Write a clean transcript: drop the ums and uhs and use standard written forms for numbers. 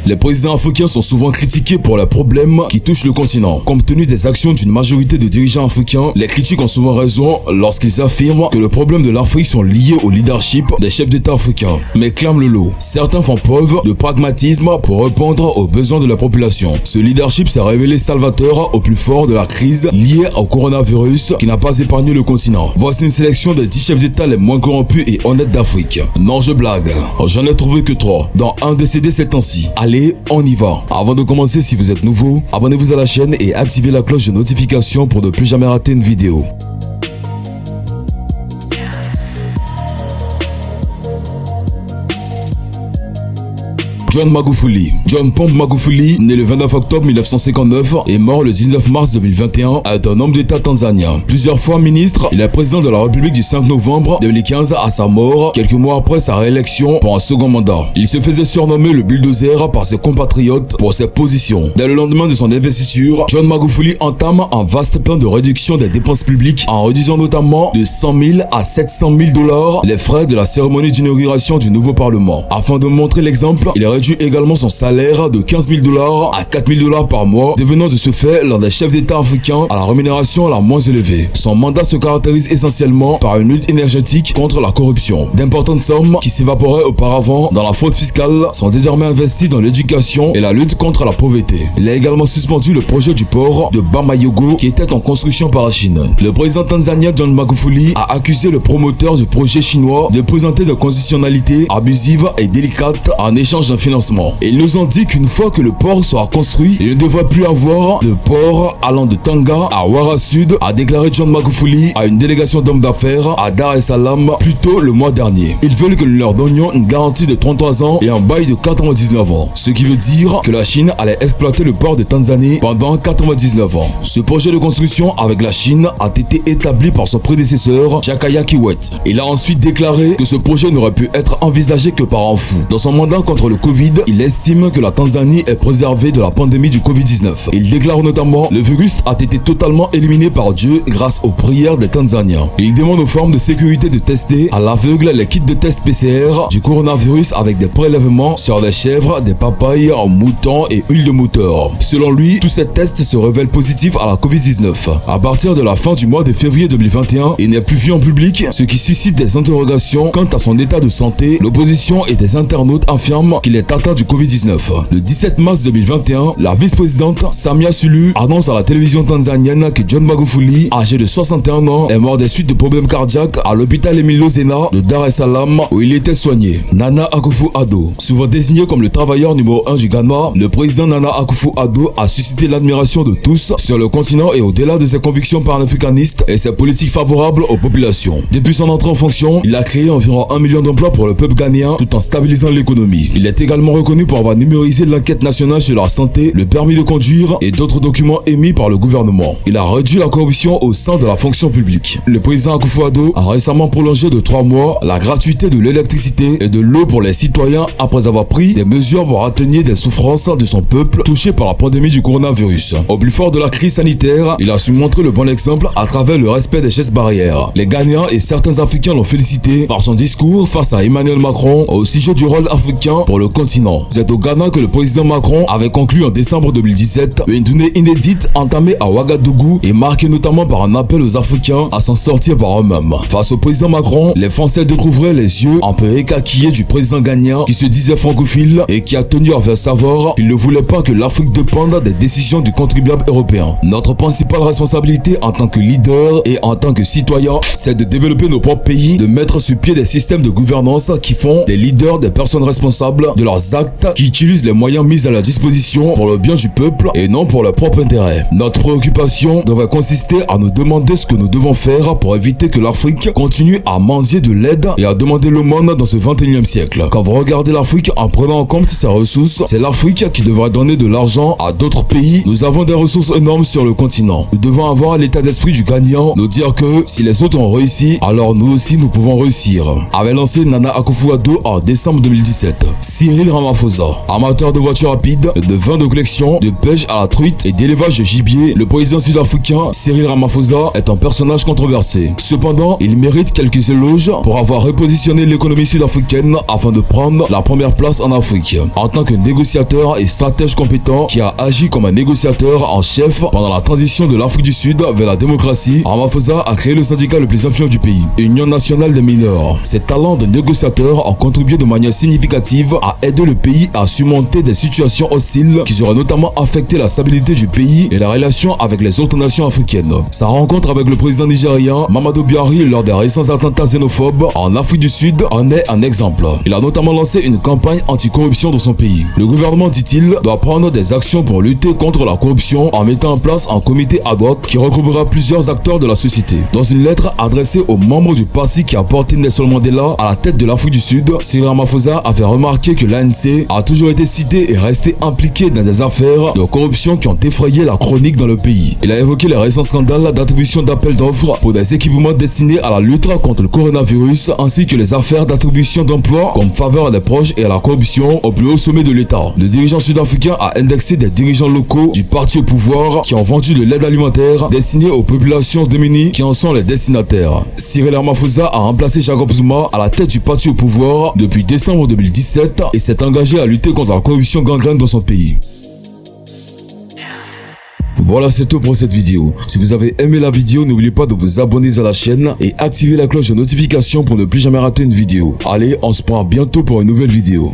Les présidents africains sont souvent critiqués pour les problèmes qui touchent le continent. Compte tenu des actions d'une majorité de dirigeants africains, les critiques ont souvent raison lorsqu'ils affirment que les problèmes de l'Afrique sont liés au leadership des chefs d'État africains. Mais clament le lot. Certains font preuve de pragmatisme pour répondre aux besoins de la population. Ce leadership s'est révélé salvateur au plus fort de la crise liée au coronavirus qui n'a pas épargné le continent. Voici une sélection des 10 chefs d'État les moins corrompus et honnêtes d'Afrique. Non, je blague. J'en ai trouvé que 3, dont un décédé ces temps-ci. Allez, on y va. Avant de commencer, si vous êtes nouveau, abonnez-vous à la chaîne et activez la cloche de notification pour ne plus jamais rater une vidéo. John Magufuli. John Pombe Magufuli, né le 29 octobre 1959 et mort le 19 mars 2021, est un homme d'État tanzanien. Plusieurs fois ministre, il est président de la République du 5 novembre 2015 à sa mort, quelques mois après sa réélection pour un second mandat. Il se faisait surnommer le bulldozer par ses compatriotes pour ses positions. Dès le lendemain de son investiture, John Magufuli entame un vaste plan de réduction des dépenses publiques en réduisant notamment de 100 000 à 700 000 $ les frais de la cérémonie d'inauguration du nouveau Parlement. Afin de montrer l'exemple, il réduit également son salaire de 15 000 $ à 4 000 $ par mois, devenant de ce fait l'un des chefs d'État africains à la rémunération la moins élevée. Son mandat se caractérise essentiellement par une lutte énergétique contre la corruption. D'importantes sommes qui s'évaporaient auparavant dans la fraude fiscale sont désormais investies dans l'éducation et la lutte contre la pauvreté. Il a également suspendu le projet du port de Bamayogo qui était en construction par la Chine. Le président tanzanien John Magufuli a accusé le promoteur du projet chinois de présenter des conditionnalités abusives et délicates en échange d'un financement. Ils nous ont dit qu'une fois que le port sera construit, il ne devrait plus avoir de port allant de Tanga à Ouara Sud, a déclaré John Magufuli à une délégation d'hommes d'affaires à Dar es Salaam plus tôt le mois dernier. Ils veulent que nous leur donnions une garantie de 33 ans et un bail de 99 ans. Ce qui veut dire que la Chine allait exploiter le port de Tanzanie pendant 99 ans. Ce projet de construction avec la Chine a été établi par son prédécesseur, Jakaya Kikwete. Il a ensuite déclaré que ce projet n'aurait pu être envisagé que par un fou. Dans son mandat contre le Covid, il estime que la Tanzanie est préservée de la pandémie du Covid-19. Il déclare notamment: le virus a été totalement éliminé par Dieu grâce aux prières des Tanzaniens. Il demande aux formes de sécurité de tester à l'aveugle les kits de test PCR du coronavirus avec des prélèvements sur des chèvres, des papayes, moutons et huile de moteur. Selon lui, tous ces tests se révèlent positifs à la Covid-19. À partir de la fin du mois de février 2021, il n'est plus vu en public, ce qui suscite des interrogations quant à son état de santé. L'opposition et des internautes affirment qu'il est atteint du Covid-19. Le 17 mars 2021, la vice-présidente Samia Suluhu annonce à la télévision tanzanienne que John Magufuli, âgé de 61 ans, est mort des suites de problèmes cardiaques à l'hôpital Emilio Zena de Dar es Salaam où il était soigné. Nana Akufo-Addo, souvent désigné comme le travailleur numéro 1 du Ghana, le président Nana Akufo-Addo a suscité l'admiration de tous sur le continent et au-delà de ses convictions panafricanistes et ses politiques favorables aux populations. Depuis son entrée en fonction, il a créé environ 1 million d'emplois pour le peuple ghanéen tout en stabilisant l'économie. Il est également reconnu pour avoir numérisé l'enquête nationale sur la santé, le permis de conduire et d'autres documents émis par le gouvernement. Il a réduit la corruption au sein de la fonction publique. Le président Akufo-Addo a récemment prolongé de 3 mois la gratuité de l'électricité et de l'eau pour les citoyens après avoir pris des mesures pour atténuer des souffrances de son peuple touché par la pandémie du coronavirus. Au plus fort de la crise sanitaire, il a su montrer le bon exemple à travers le respect des gestes barrières. Les Ghanéens et certains Africains l'ont félicité par son discours face à Emmanuel Macron au sujet du rôle africain pour le continent. C'est au Ghana que le président Macron avait conclu en décembre 2017 une tournée inédite entamée à Ouagadougou et marquée notamment par un appel aux Africains à s'en sortir par eux-mêmes. Face au président Macron, les Français découvraient les yeux un peu écarquillés du président ghanéen qui se disait francophile et qui a tenu à faire savoir qu'il ne voulait pas que l'Afrique dépende des décisions du contribuable européen. Notre principale responsabilité en tant que leader et en tant que citoyen, c'est de développer nos propres pays, de mettre sur pied des systèmes de gouvernance qui font des leaders des personnes responsables de leurs actes, qui utilisent les moyens mis à leur disposition pour le bien du peuple et non pour leur propre intérêt. Notre préoccupation devrait consister à nous demander ce que nous devons faire pour éviter que l'Afrique continue à mendier de l'aide et à demander l'aumône dans ce 21e siècle. Quand vous regardez l'Afrique en prenant en compte ses ressources, c'est l'Afrique qui devrait donner de l'argent à d'autres pays. Nous avons des ressources énormes sur le continent. Nous devons avoir l'état d'esprit du gagnant, nous dire que si les autres ont réussi, alors nous aussi nous pouvons réussir, avait lancé Nana Akufo-Addo en décembre 2017. Cyril Cyril Ramaphosa. Amateur de voitures rapides, de vins de collection, de pêche à la truite et d'élevage de gibier, le président sud-africain Cyril Ramaphosa est un personnage controversé. Cependant, il mérite quelques éloges pour avoir repositionné l'économie sud-africaine afin de prendre la première place en Afrique. En tant que négociateur et stratège compétent qui a agi comme un négociateur en chef pendant la transition de l'Afrique du Sud vers la démocratie, Ramaphosa a créé le syndicat le plus influent du pays, Union nationale des mineurs. Ses talents de négociateur ont contribué de manière significative à aider le pays à surmonter des situations hostiles qui auraient notamment affecté la stabilité du pays et la relation avec les autres nations africaines. Sa rencontre avec le président nigérian Mamadou Buhari lors des récents attentats xénophobes en Afrique du Sud en est un exemple. Il a notamment lancé une campagne anti-corruption dans son pays. Le gouvernement, dit-il, doit prendre des actions pour lutter contre la corruption en mettant en place un comité ad hoc qui regroupera plusieurs acteurs de la société. Dans une lettre adressée aux membres du parti qui a porté Nelson Mandela à la tête de l'Afrique du Sud, Cyril Ramaphosa a fait remarquer que l'ANC a toujours été cité et resté impliqué dans des affaires de corruption qui ont effrayé la chronique dans le pays. Il a évoqué les récents scandales d'attribution d'appels d'offres pour des équipements destinés à la lutte contre le coronavirus ainsi que les affaires d'attribution d'emplois comme faveur à des proches et à la corruption au plus haut sommet de l'État. Le dirigeant sud-africain a indexé des dirigeants locaux du parti au pouvoir qui ont vendu de l'aide alimentaire destinée aux populations démunies qui en sont les destinataires. Cyril Ramaphosa a remplacé Jacob Zuma à la tête du parti au pouvoir depuis décembre 2017 et s'est engagé à lutter contre la corruption gangrène dans son pays. Voilà, c'est tout pour cette vidéo. Si vous avez aimé la vidéo, n'oubliez pas de vous abonner à la chaîne et activer la cloche de notification pour ne plus jamais rater une vidéo. Allez, on se prend bientôt pour une nouvelle vidéo.